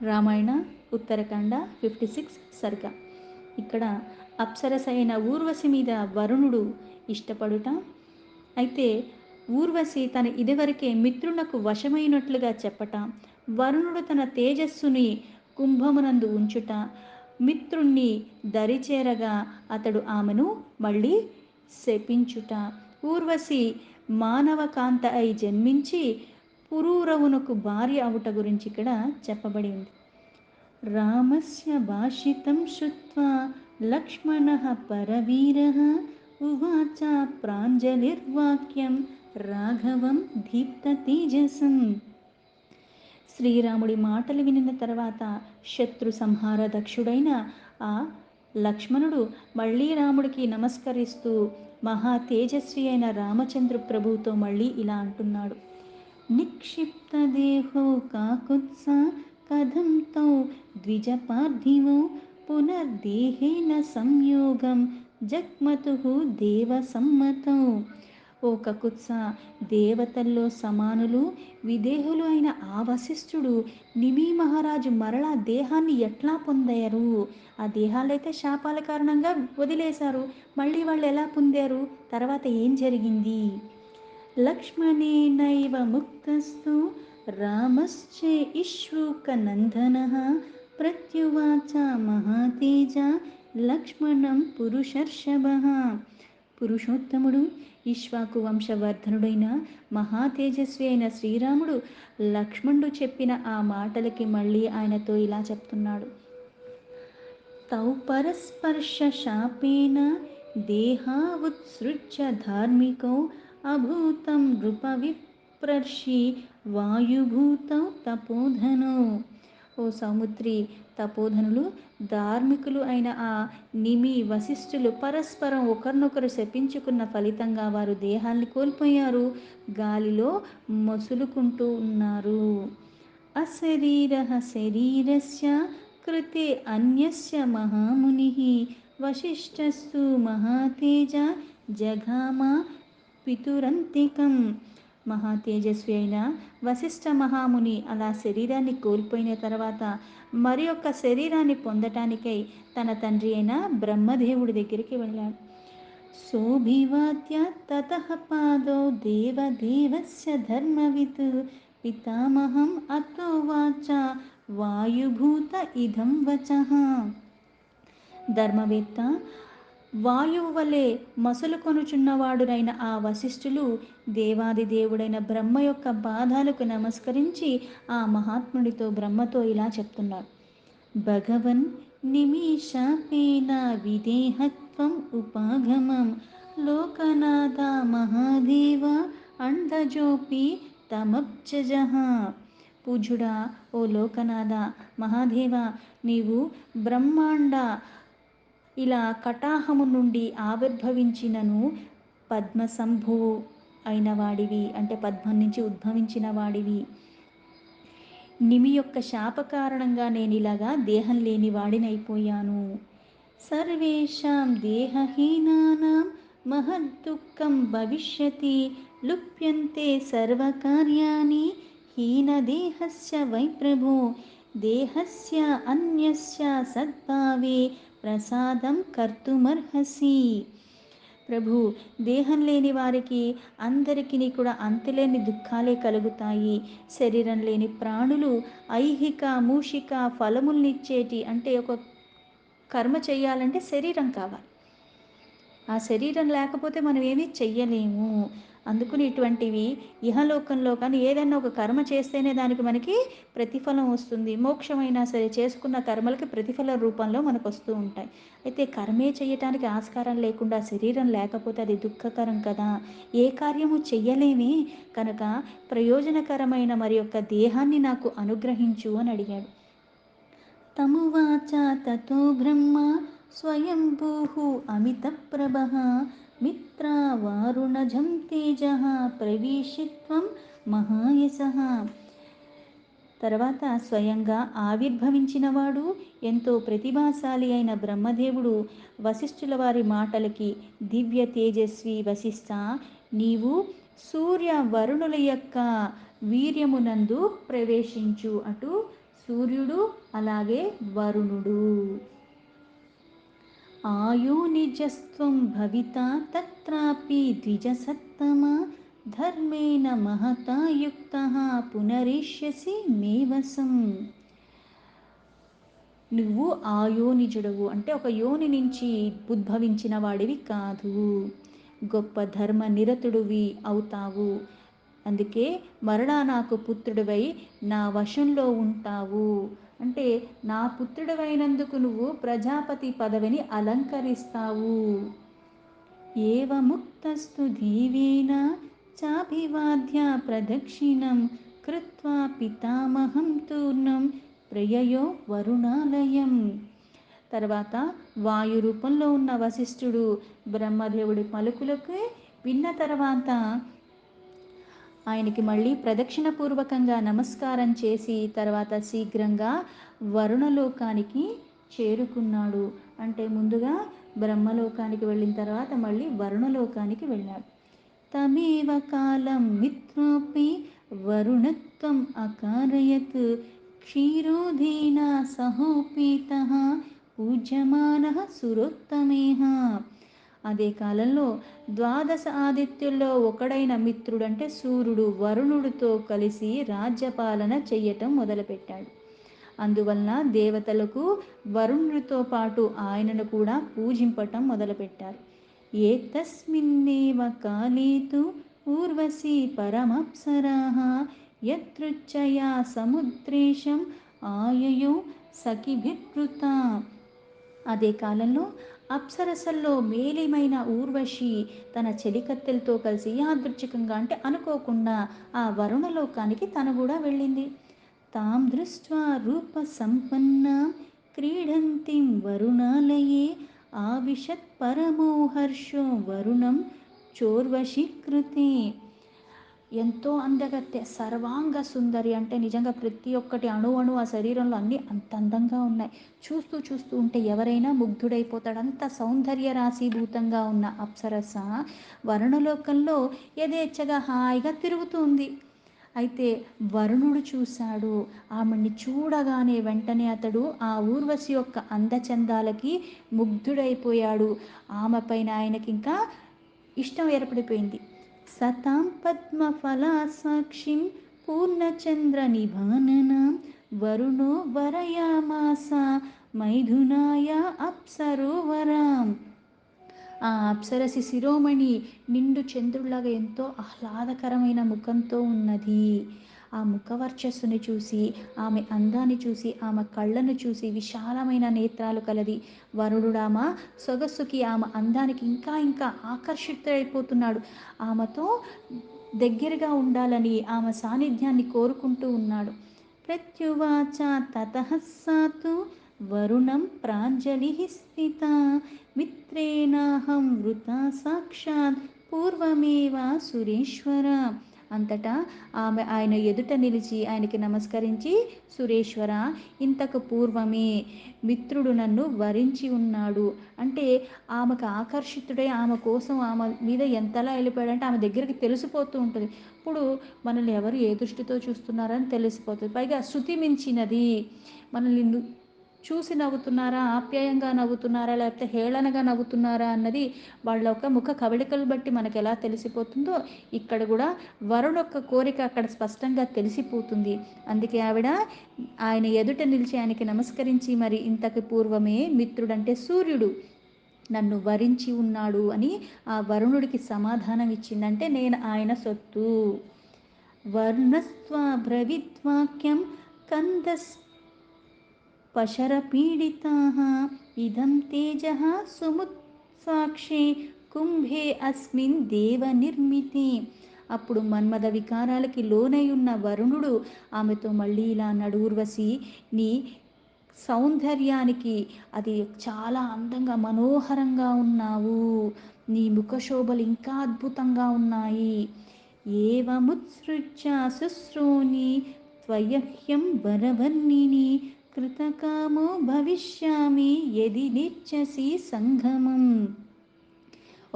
రామాయణ ఉత్తరకాండ 56 సర్గ. ఇక్కడ అప్సరస అయిన ఊర్వశి మీద వరుణుడు ఇష్టపడుట, అయితే ఊర్వశి తన ఇదివరకే మిత్రునకు వశమైనట్లుగా చెప్పట, వరుణుడు తన తేజస్సుని కుంభమునందు ఉంచుట, మిత్రుణ్ణి దరిచేరగా అతడు ఆమెను మళ్ళీ శపించుట, ఊర్వశి మానవ కాంత అయి జన్మించి పురూరవునకు భార్య అవుట గురించి ఇక్కడ చెప్పబడి ఉంది. రామస్య భాషితం శ్రుత్వా లక్ష్మణః పరవీరః ఉవాచ ప్రాంజలిర్వాక్యం రాఘవం దీప్త తేజసం. శ్రీరాముడి మాటలు వినిన తర్వాత శత్రు సంహార దక్షుడైన ఆ లక్ష్మణుడు మళ్ళీ రాముడికి నమస్కరిస్తూ మహా తేజస్వి అయిన రామచంద్ర ప్రభువుతో మళ్ళీ ఇలా అంటున్నాడు. నిక్షిప్త దేహో కాకుత్స కథం తౌ ద్విజపార్థివో పునర్దేహేన సంయోగం జగ్మతుః దేవ సమ్మతౌ. ఓ కకుత్స, దేవతల్లో సమానులు విదేహులు అయిన ఆ వశిష్ఠుడు నిమి మహారాజు మరలా దేహాన్ని ఎట్లా పొందారు? ఆ దేహాలైతే శాపాల కారణంగా వదిలేశారు, మళ్ళీ వాళ్ళు ఎలా పొందారు? తర్వాత ఏం జరిగింది? లక్ష్మణేనైవ ముక్తస్తు రామశ్చే ఇక్ష్వాకునందనః ప్రత్యువాచ మహాతేజ లక్ష్మణం పురుషర్షభః. పురుషోత్తముడు ఇక్ష్వాకు వంశవర్ధనుడైన మహాతేజస్వి అయిన శ్రీరాముడు లక్ష్మణుడు చెప్పిన ఆ మాటలకి మళ్ళీ ఆయనతో ఇలా చెప్తున్నాడు. తౌ పరస్పర్శ శాపేన దేహావుత్సృజ్య ధార్మికౌ అభూతం నృప విప్రర్షి వాయుభూతౌ తపోధనౌ. ఓ సౌమిత్రి, తపోధనులు ధార్మికులు అయిన ఆ నిమి వశిష్ఠులు పరస్పరం ఒకరినొకరు శపించుకున్న ఫలితంగా వారు దేహాన్ని కోల్పోయారు, గాలిలో మసులుకుంటూ ఉన్నారు. అశరీరః శరీరస్య కృతే అన్యస్య మహామునిః వశిష్ఠస్తు మహాతేజ జగామ పితురంతికం. మహాతేజస్వి అయిన వశిష్ఠ మహాముని అలా శరీరాన్ని కోల్పోయిన తర్వాత మరి యొక్క శరీరాన్ని పొందటానికై తన తండ్రి అయిన బ్రహ్మదేవుడి దగ్గరికి వెళ్ళాడు. సోభివాద్య తతః పాదౌ దేవదేవస్య ధర్మవిత్ పితామహం అతోవాచ వాయుభూత ఇదం వచః. ధర్మవేత్త, వాయువు వలె మసలు కొనుచున్నవాడునైన ఆ వశిష్ఠులు దేవాది దేవుడైన బ్రహ్మ యొక్క పాదాలకు నమస్కరించి ఆ మహాత్ముడితో బ్రహ్మతో ఇలా చెప్తున్నారు. భగవన్ నిమిషాపేన విదేహత్వం ఉపాగమం లోకనాథ మహాదేవ అండజోపి తమబ్జజః. పూజ్యుడా, ఓ లోకనాథ మహాదేవ, నీవు బ్రహ్మాండ ఇలా కటాహము నుండి ఆవిర్భవించినను పద్మసంభువు అయిన వాడివి, అంటే పద్మం నుంచి ఉద్భవించిన వాడివి. నిమి యొక్క శాప కారణంగా నేను ఇలాగా దేహం లేని వాడినైపోయాను. సర్వేషాం దేహహీనానాం మహద్దుఃఖం భవిష్యతి లుప్యంతే సర్వకార్యాణి హీనదేహస్య వై ప్రభో దేహస్య అన్యస్య సద్భావే ప్రసాదం కర్తుమర్హసి. ప్రభు, దేహం లేని వారికి అందరికీ కూడా అంతులేని దుఃఖాలే కలుగుతాయి. శరీరం లేని ప్రాణులు ఐహిక మూషిక ఫలములనిచ్చేటి, అంటే ఒక కర్మ చేయాలంటే శరీరం కావాలి. ఆ శరీరం లేకపోతే మనం ఏమీ చెయ్యలేము. అందుకని ఇటువంటివి ఇహలోకంలో కానీ ఏదైనా ఒక కర్మ చేస్తేనే దానికి మనకి ప్రతిఫలం వస్తుంది. మోక్షమైనా సరే చేసుకున్న కర్మలకి ప్రతిఫల రూపంలో మనకు వస్తూ ఉంటాయి. అయితే కర్మే చేయటానికి ఆస్కారం లేకుండా శరీరం లేకపోతే అది దుఃఖకరం కదా, ఏ కార్యము చెయ్యలేమే. కనుక ప్రయోజనకరమైన మరి యొక్క దేహాన్ని నాకు అనుగ్రహించు అని అడిగాడు. తమువాచ తతో బ్రహ్మ స్వయంభూః అమితప్రభః మిత్రా వారుణజం తేజః ప్రవిశిత్వం మహాయశః. తర్వాత స్వయంగా ఆవిర్భవించినవాడు ఎంతో ప్రతిభాశాలి అయిన బ్రహ్మదేవుడు వశిష్ఠుల వారి మాటలకి, దివ్య తేజస్వి వశిష్ఠ, నీవు సూర్య వరుణుల యొక్క వీర్యమునందు ప్రవేశించు, అటు సూర్యుడు అలాగే వరుణుడు. ఆయోనిజస్త్వం భవితా తత్రాపి ద్విజసత్తమా ధర్మేణ మహతా యుక్తః పునరిష్యసి మేవసం. నువ్వు ఆయోనిజుడవు అంటే ఒక యోని నుంచి ఉద్భవించిన వాడివి కాదు, గొప్ప ధర్మ నిరతుడివి అవుతావు. అందుకే మరలా నాకు పుత్రుడివై నా వశంలో ఉంటావు. అంటే నా పుత్రుడివైనందుకు నువ్వు ప్రజాపతి పదవిని అలంకరిస్తావు. ఏవముక్తస్తు దేవేన చాభివాద్య ప్రదక్షిణం కృత్వా పితామహం తూర్ణం ప్రయయో వరుణాలయం. తర్వాత వాయు రూపంలో ఉన్న వశిష్ఠుడు బ్రహ్మదేవుడి పలుకులకు విన్న తర్వాత ఆయనకి మళ్ళీ ప్రదక్షిణపూర్వకంగా నమస్కారం చేసి తర్వాత శీఘ్రంగా వరుణలోకానికి చేరుకున్నాడు. అంటే ముందుగా బ్రహ్మలోకానికి వెళ్ళిన తర్వాత మళ్ళీ వరుణలోకానికి వెళ్ళాడు. తమేవ కాలం మిత్రోపి వరుణత్వం అకారయత్ క్షీరోధేన సహోపేతః పూజ్యమానః సురోత్తమేః. అదే కాలంలో ద్వాదశ ఆదిత్యుల్లో ఒకడైన మిత్రుడు అంటే సూర్యుడు వరుణుడితో కలిసి రాజ్యపాలన చెయ్యటం మొదలుపెట్టాడు. అందువలన దేవతలకు వరుణుడితో పాటు ఆయనను కూడా పూజింపటం మొదలుపెట్టారు. ఏతస్మిన్నేవ కాలే తు ఊర్వశీ పరమప్సరాః యదృచ్ఛయా సముద్రేశం ఆయయో సఖిభిర్వృతా. అదే కాలంలో అప్సరసల్లో మేలిమైన ఊర్వశి తన చెలికత్తెలతో కలిసి యాదృచ్ఛికంగా అంటే అనుకోకుండా ఆ వరుణలోకానికి తను కూడా వెళ్ళింది. తాం దృష్ట్వా రూప సంపన్న క్రీడంతిం వరుణాలయే ఆవిశత్ పరమో హర్షో వరుణం చోర్వశీకృతే. ఎంతో అందగత్తె, సర్వాంగ సుందరి అంటే నిజంగా ప్రతి ఒక్కటి అణు ఆ శరీరంలో అన్నీ అంత అందంగా ఉన్నాయి. చూస్తూ చూస్తూ ఉంటే ఎవరైనా ముగ్ధుడైపోతాడు. అంత సౌందర్య రాశీభూతంగా ఉన్న అప్సరస వరుణలోకంలో యథేచ్ఛగా హాయిగా తిరుగుతూ ఉంది. అయితే వరుణుడు చూశాడు. ఆమెని చూడగానే వెంటనే అతడు ఆ ఊర్వశి యొక్క అందచందాలకి ముగ్ధుడైపోయాడు. ఆమె పైన ఆయనకి ఇంకా ఇష్టం ఏర్పడిపోయింది. సతాం పద్మఫలా సాక్షిం పూర్ణచంద్ర నిభాననాం వరుణో వరయామాస మైథునాయ అప్సరోవరాం. ఆ అప్సరసి శిరోమణి నిండు చంద్రులాగా ఎంతో ఆహ్లాదకరమైన ముఖంతో ఉన్నది. ఆ ముఖవర్చస్సుని చూసి, ఆమె అందాన్ని చూసి, ఆమె కళ్ళను చూసి విశాలమైన నేత్రాలు కలది వరుణుడు ఆమె సొగస్సుకి, ఆమె అందానికి ఇంకా ఇంకా ఆకర్షితుడైపోతున్నాడు. ఆమెతో దగ్గరగా ఉండాలని ఆమె సాన్నిధ్యాన్ని కోరుకుంటూ ఉన్నాడు. ప్రత్యువాచ తతః సాతు వరుణం ప్రాంజలిః స్థితా మిత్రేణాహం వృతా సాక్షాత్ పూర్వమేవ సురేశ్వర. అంతటా ఆమె ఆయన ఎదుట నిలిచి ఆయనకి నమస్కరించి, సురేశ్వర, ఇంతకు పూర్వమే మిత్రుడు నన్ను వరించి ఉన్నాడు. అంటే ఆమెకు ఆకర్షితుడై ఆమె కోసం ఆమె మీద ఎంతలా వెళ్ళిపోయాడంటే ఆమె దగ్గరికి తెలిసిపోతూ ఉంటుంది. ఇప్పుడు మనల్ని ఎవరు ఏ దృష్టితో చూస్తున్నారని తెలిసిపోతుంది. పైగా శృతి మించినది. మనల్ని చూసి నవ్వుతున్నారా, ఆప్యాయంగా నవ్వుతున్నారా, లేకపోతే హేళనగా నవ్వుతున్నారా అన్నది వాళ్ళ యొక్క ముఖ కవళికలు బట్టి మనకు ఎలా తెలిసిపోతుందో ఇక్కడ కూడా వరుణ్ యొక్క కోరిక అక్కడ స్పష్టంగా తెలిసిపోతుంది. అందుకే ఆవిడ ఆయన ఎదుట నిలిచి ఆయనకి నమస్కరించి, మరి ఇంతకు పూర్వమే మిత్రుడంటే సూర్యుడు నన్ను వరించి ఉన్నాడు అని ఆ వరుణుడికి సమాధానం ఇచ్చిందంటే నేను ఆయన సొత్తు. వర్ణస్త్వా బ్రవిద్వాక్యం కందస్ పశరపీడితాః ఇదం తేజః సుముత్సాక్షే కుంభే అస్మిన్ దేవ నిర్మితే. అప్పుడు మన్మథ వికారాలకి లోనై ఉన్న వరుణుడు ఆమెతో మళ్ళీ ఇలా అన్నాడు, ఊర్వశి, నీ సౌందర్యానికి అది చాలా అందంగా మనోహరంగా ఉన్నావు, నీ ముఖశోభలు ఇంకా అద్భుతంగా ఉన్నాయి. ఏవముత్సృజ్య శుశ్రోణి త్వయహ్యం వరవర్ణిని కృతకామో భవిష్యామి యది నిత్యసి సంగమం.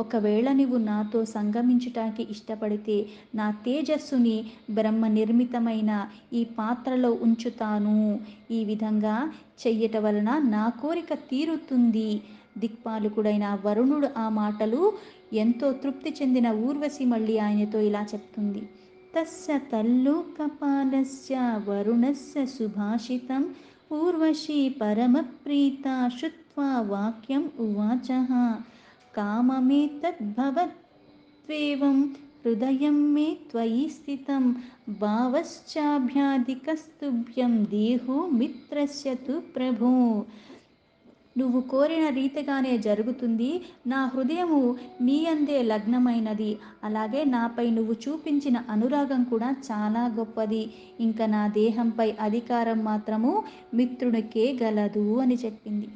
ఒకవేళ నీవు నాతో సంగమించుటానికి ఇష్టపడితే నా తేజస్సుని బ్రహ్మ నిర్మితమైన ఈ పాత్రలో ఉంచుతాను. ఈ విధంగా చెయ్యట వలన నా కోరిక తీరుతుంది. దిక్పాలకుడైన వరుణుడు ఆ మాటలు ఎంతో తృప్తి చెందిన ఊర్వశి మళ్ళీ ఆయనతో ఇలా చెప్తుంది. తస్య తల్లోకపాలస్య వరుణస్య సుభాషితం ఊర్వశీ పరమప్రీత శ్రుత్వా వాక్యం ఉవాచః. కామమేతద్భవత్వేవం హృదయం మే త్వయి స్థితం భావశ్చాభ్యాధికస్తుభ్యం దేహో మిత్రస్య తు ప్రభో. నువ్వు కోరిన రీతిగానే జరుగుతుంది. నా హృదయము నీ అందే లగ్నమైనది. అలాగే నాపై నువ్వు చూపించిన అనురాగం కూడా చాలా గొప్పది. ఇంకా నా దేహంపై అధికారం మాత్రము మిత్రునికే గలదు అని చెప్పింది.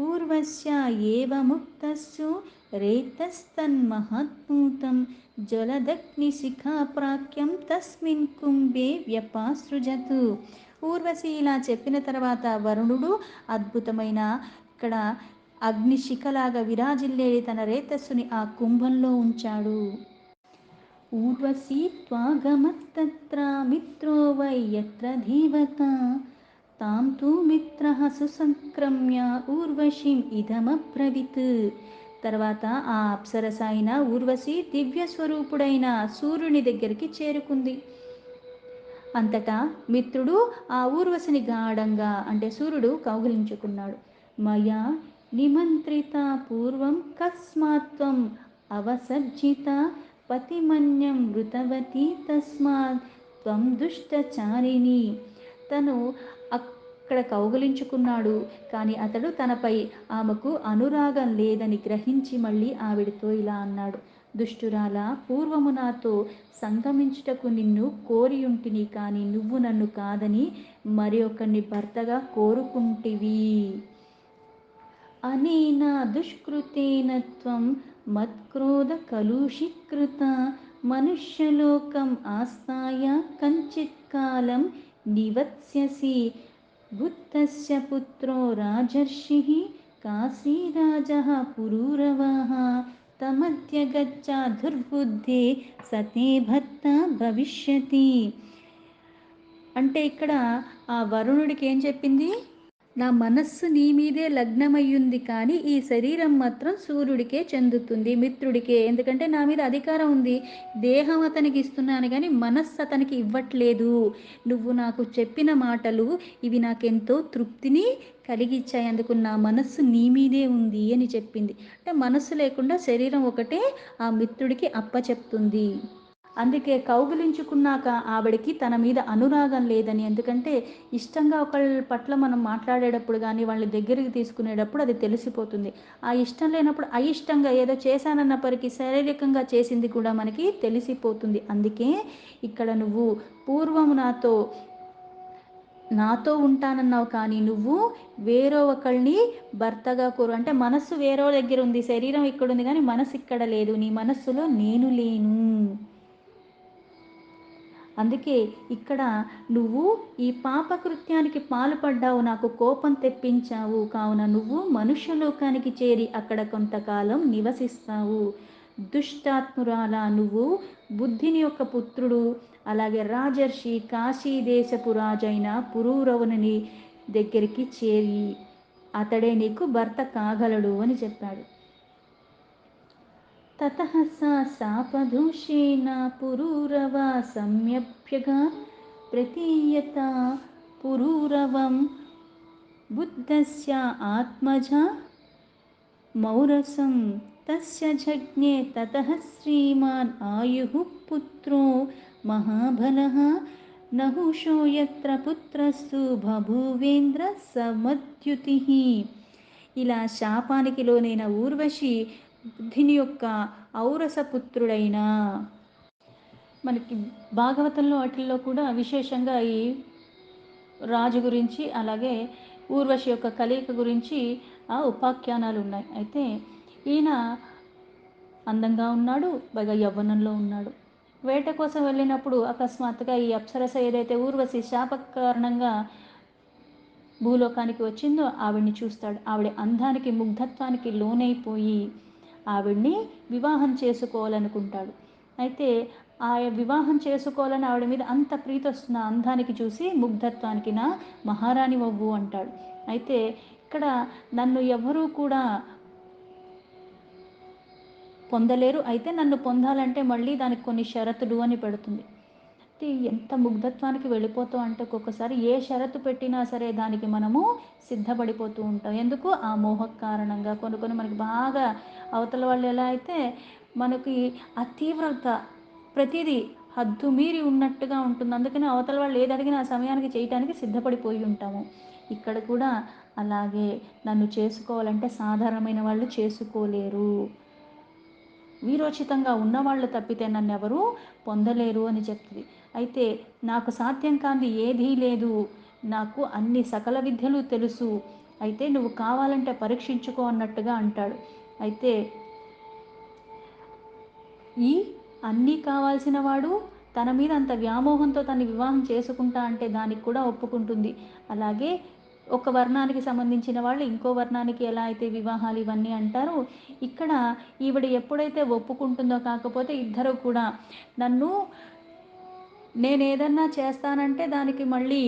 ఊర్వశ్య ఏవముక్తస్సు రేతస్తన్మహాత్మూతం జలదగ్నిశిఖాప్రాఖ్యం తస్మిన్ కుంభే వ్యపాసృజతు. ఊర్వశి ఇలా చెప్పిన తర్వాత వరుణుడు అద్భుతమైన ఇక్కడ అగ్నిశిఖలాగా విరాజిల్లేది తన రేతస్సుని ఆ కుంభంలో ఉంచాడు. ఊర్వశీ త్వాగమత్తత్ర మిత్రో వై యత్ర ధీవత తాం తు మిత్రః సుసంక్రమ్య ఊర్వశీం ఇదమబ్రవీత్. తర్వాత ఆ అప్సరస అయిన ఊర్వశి దివ్య స్వరూపుడైన సూర్యుని దగ్గరికి చేరుకుంది. అంతటా మిత్రుడు ఆ ఊర్వశిని గాఢంగా అంటే సూర్యుడు కౌగిలించుకున్నాడు. మయా నిమంత్రిత పూర్వం కస్మాత్వం అవసర్జిత పతిమన్యం వృతవతి తస్మాత్ త్వం దుష్టచారిణి. తను అక్కడ కౌగిలించుకున్నాడు, కానీ అతడు తనపై ఆమెకు అనురాగం లేదని గ్రహించి మళ్ళీ ఆవిడతో ఇలా అన్నాడు. దుష్టురాల, పూర్వము నాతో సంగమించుటకు నిన్ను కోరియుంటిని, కానీ నువ్వు నన్ను కాదని మరి ఒకరిని భర్తగా కోరుకుంటివి. అనేన దుష్కృతేన త్వం మత్క్రోధ కలుషీకృత మనుష్యలోకం ఆస్థాయ కంచిత్ కాలం నివత్స్యసి. బుద్ధస్య పుత్రో రాజర్షిః కాశీరాజः పురూరవః తమద్య గచ్చ దుర్బుద్ధే సతే భర్త భవిష్యతి. అంటే ఇక్కడ ఆ వరుణుడికి ఏం చెప్పింది? నా మనస్సు నీ మీదే లగ్నమయ్యుంది, కానీ ఈ శరీరం మాత్రం సూర్యుడికే చెందుతుంది, మిత్రుడికే. ఎందుకంటే నా మీద అధికారం ఉంది, దేహం అతనికి ఇస్తున్నాను కానీ మనస్సు అతనికి ఇవ్వట్లేదు. నువ్వు నాకు చెప్పిన మాటలు ఇవి నాకెంతో తృప్తిని కలిగించాయి, అందుకు నా మనస్సు నీ మీదే ఉంది అని చెప్పింది. అంటే మనస్సు లేకుండా శరీరం ఒకటే ఆ మిత్రుడికి అప్పచెప్తుంది. అందుకే కౌగిలించుకున్నాక ఆవిడకి తన మీద అనురాగం లేదని, ఎందుకంటే ఇష్టంగా ఒకళ్ళ పట్ల మనం మాట్లాడేటప్పుడు కానీ వాళ్ళని దగ్గరికి తీసుకునేటప్పుడు అది తెలిసిపోతుంది. ఆ ఇష్టం లేనప్పుడు అయిష్టంగా ఏదో చేశానన్నప్పటికీ శారీరకంగా చేసింది కూడా మనకి తెలిసిపోతుంది. అందుకే ఇక్కడ నువ్వు పూర్వము నాతో ఉంటానన్నావు, కానీ నువ్వు వేరో ఒకళ్ళని భర్తగా కోరు. అంటే మనస్సు వేరే దగ్గర ఉంది, శరీరం ఇక్కడ ఉంది కానీ మనసు ఇక్కడ లేదు, నీ మనస్సులో నేను లేను. అందుకే ఇక్కడ నువ్వు ఈ పాపకృత్యానికి పాల్పడ్డావు, నాకు కోపం తెప్పించావు, కావున నువ్వు మనుష్యలోకానికి చేరి అక్కడ కొంతకాలం నివసిస్తావు. దుష్టాత్మురాల, నువ్వు బుద్ధిని యొక్క పుత్రుడు, అలాగే రాజర్షి కాశీదేశపు రాజైన పురూరవుని దగ్గరికి చేరి అతడే నీకు భర్త కాగలడు అని చెప్పాడు. తతః సా శాపదోషేణ పురూరవ సంయభ్యగా ప్రతీయత పురూరవం బుద్ధస్య ఆత్మజ మౌరసం తస్య జజ్ఞే. తతః శ్రీమాన్ ఆయుః పుత్రో మహాబలః నహుషో యత్ర పుత్రస్తు బభూవేంద్ర సమద్యుతిః. ఇలా శాపానికి లోనైన ఊర్వశి బుద్ధిని యొక్క ఔరసపుత్రుడైన, మనకి భాగవతంలో వాటిల్లో కూడా విశేషంగా ఈ రాజు గురించి అలాగే ఊర్వశి యొక్క కలయిక గురించి ఆ ఉపాఖ్యానాలు ఉన్నాయి. అయితే ఈయన అందంగా ఉన్నాడు, బాగా యవ్వనంలో ఉన్నాడు. వేట కోసం వెళ్ళినప్పుడు అకస్మాత్తుగా ఈ అప్సరస ఏదైతే ఊర్వశి శాప కారణంగా భూలోకానికి వచ్చిందో ఆవిడ్ని చూస్తాడు. ఆవిడ అందానికి ముగ్ధత్వానికి లోనైపోయి ఆవిడ్ని వివాహం చేసుకోవాలనుకుంటాడు. అయితే ఆ వివాహం చేసుకోవాలని ఆవిడ మీద అంత ప్రీతి వస్తుంది. ఆ అందానికి చూసి ముగ్ధత్వానికి నా మహారాణివవ్వు అంటాడు. అయితే ఇక్కడ నన్ను ఎవ్వరూ కూడా పొందలేరు. అయితే నన్ను పొందాలంటే మళ్ళీ దానికి కొన్ని షరతులు అని పెడుతుంది. అంటే ఎంత ముగ్ధత్వానికి వెళ్ళిపోతాం అంటే ఒక్కొక్కసారి ఏ షరతు పెట్టినా సరే దానికి మనము సిద్ధపడిపోతూ ఉంటాం. ఎందుకు? ఆ మోహ కారణంగా. కొన్ని కొన్ని మనకి బాగా అవతల వాళ్ళు ఎలా అయితే మనకి ఆ తీవ్రత ప్రతీదీ హద్దు మీరి ఉన్నట్టుగా ఉంటుంది. అందుకని అవతల వాళ్ళు ఏది అడిగినా ఆ సమయానికి చేయటానికి సిద్ధపడిపోయి ఉంటాము. ఇక్కడ కూడా అలాగే నన్ను చేసుకోవాలంటే సాధారణమైన వాళ్ళు చేసుకోలేరు. వీరోచితంగా ఉన్నవాళ్ళు తప్పితే నన్నెవరూ పొందలేరు అని చెప్తుంది. అయితే నాకు సాధ్యం కానిది ఏదీ లేదు. నాకు అన్ని సకల విద్యలు తెలుసు. అయితే నువ్వు కావాలంటే పరీక్షించుకో అన్నట్టుగా అంటాడు. అయితే ఈ అన్నీ కావాల్సిన వాడు తన మీద అంత వ్యామోహంతో తనని వివాహం చేసుకుంటా అంటే దానికి కూడా ఒప్పుకుంటుంది. అలాగే ఒక వర్ణానికి సంబంధించిన వాళ్ళు ఇంకో వర్ణానికి ఎలా అయితే వివాహాలు ఇవన్నీ అంటారో, ఇక్కడ ఈవిడ ఎప్పుడైతే ఒప్పుకుంటుందో కాకపోతే ఇద్దరు కూడా నన్ను నేనేదన్నా చేస్తానంటే దానికి మళ్ళీ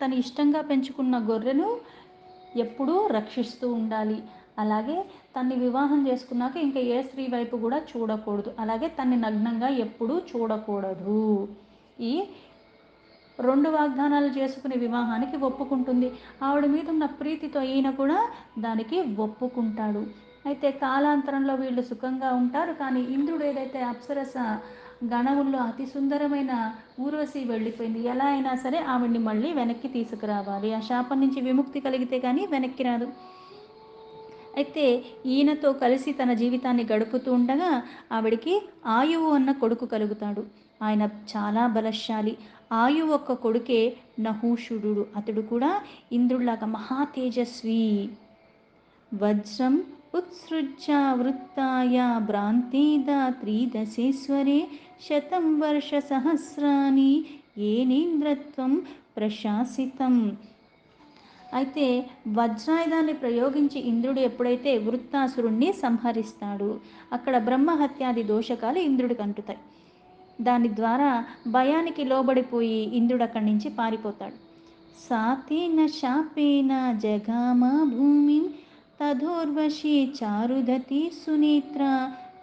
తను ఇష్టంగా పెంచుకున్న గొర్రెను ఎప్పుడూ రక్షిస్తూ ఉండాలి. అలాగే తన్ని వివాహం చేసుకున్నాక ఇంకా ఏ స్త్రీ వైపు కూడా చూడకూడదు. అలాగే తన్ని నగ్నంగా ఎప్పుడూ చూడకూడదు. ఈ 2 వాగ్దానాలు చేసుకునే వివాహానికి ఒప్పుకుంటుంది. ఆవిడ మీద ఉన్న ప్రీతితో ఈయన కూడా దానికి ఒప్పుకుంటాడు. అయితే కాలాంతరంలో వీళ్ళు సుఖంగా ఉంటారు. కానీ ఇంద్రుడు ఏదైతే అప్సరస గణముల్లో అతి సుందరమైన ఊర్వశి వెళ్ళిపోయింది. ఎలా అయినా సరే ఆవిడ్ని మళ్ళీ వెనక్కి తీసుకురావాలి. ఆ శాపం నుంచి విముక్తి కలిగితే కానీ వెనక్కి రాదు. అయితే ఈయనతో కలిసి తన జీవితాన్ని గడుపుతూ ఉండగా ఆవిడికి ఆయువు అన్న కొడుకు కలుగుతాడు. ఆయన చాలా బలశాలి. ఆయువు ఒక్క కొడుకే నహూషుడు. అతడు కూడా ఇంద్రుడిలాగా మహా తేజస్వి. వజ్రం ఉత్సృజ్య వృత్తాయ భ్రాంతిదా త్రిదశేశ్వరే శతం వర్ష సహస్రాని ఏనేంద్రత్వం ప్రశాసితం. అయితే వజ్రాయుధాన్ని ప్రయోగించి ఇంద్రుడు ఎప్పుడైతే వృత్తాసురుణ్ణి సంహరిస్తాడు, అక్కడ బ్రహ్మహత్యాది దోషకాలు ఇంద్రుడికి అంటుతాయి. దాని ద్వారా భయానికి లోబడిపోయి ఇంద్రుడు అక్కడి నుంచి పారిపోతాడు. సాతేన శాపేన జగామ భూమిం తథోర్వశీ చారుదతి సునేత్ర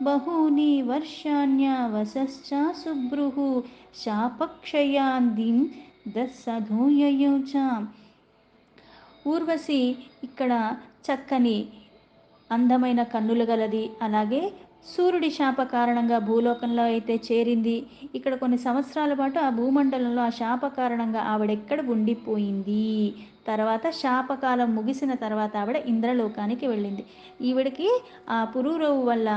బహూని వర్షాణ్యవసశ్చ సుభ్రుః శాపక్షయాందిం దస్సధూయయోచ. ఊర్వశి ఇక్కడ చక్కని అందమైన కన్నులు గలది. అలాగే సూర్యుడి శాప కారణంగా భూలోకంలో అయితే చేరింది. ఇక్కడ కొన్ని సంవత్సరాల పాటు ఆ భూమండలంలో ఆ శాప కారణంగా ఆవిడెక్కడ ఉండిపోయింది. తర్వాత శాపకాలం ముగిసిన తర్వాత ఆవిడ ఇంద్రలోకానికి వెళ్ళింది. ఈవిడికి ఆ పురూరవు వల్ల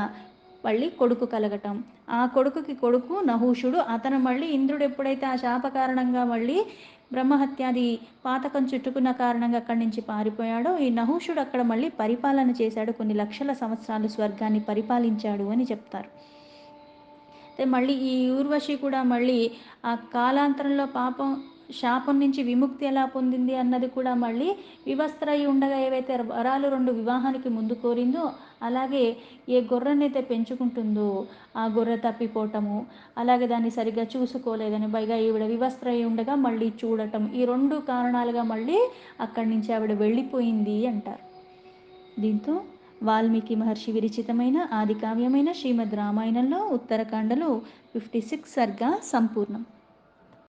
మళ్ళీ కొడుకు కలగటం, ఆ కొడుకుకి కొడుకు నహూషుడు. అతను మళ్ళీ ఇంద్రుడు ఎప్పుడైతే ఆ శాప కారణంగా మళ్ళీ బ్రహ్మహత్యాది పాతకం చుట్టుకున్న కారణంగా అక్కడి నుంచి పారిపోయాడో, ఈ నహూషుడు అక్కడ మళ్ళీ పరిపాలన చేశాడు. కొన్ని లక్షల సంవత్సరాలు స్వర్గాన్ని పరిపాలించాడు అని చెప్తారు. అయితే మళ్ళీ ఈ ఊర్వశి కూడా మళ్ళీ ఆ కాలాంతరంలో శాపం నుంచి విముక్తి ఎలా పొందింది అన్నది కూడా మళ్ళీ వివస్త్రయి ఉండగా ఏవైతే వరాలు 2 వివాహానికి ముందు కోరిందో, అలాగే ఏ గొర్రెనైతే పెంచుకుంటుందో ఆ గొర్రె తప్పిపోవటము, అలాగే దాన్ని సరిగ్గా చూసుకోలేదని పైగా ఈవిడ వివస్త్రయి ఉండగా మళ్ళీ చూడటం, ఈ 2 కారణాలుగా మళ్ళీ అక్కడి నుంచి ఆవిడ వెళ్ళిపోయింది అంటారు. దీంతో వాల్మీకి మహర్షి విరచితమైన ఆది కావ్యమైన శ్రీమద్ రామాయణంలో ఉత్తరకాండలో 56 సర్గా సంపూర్ణం.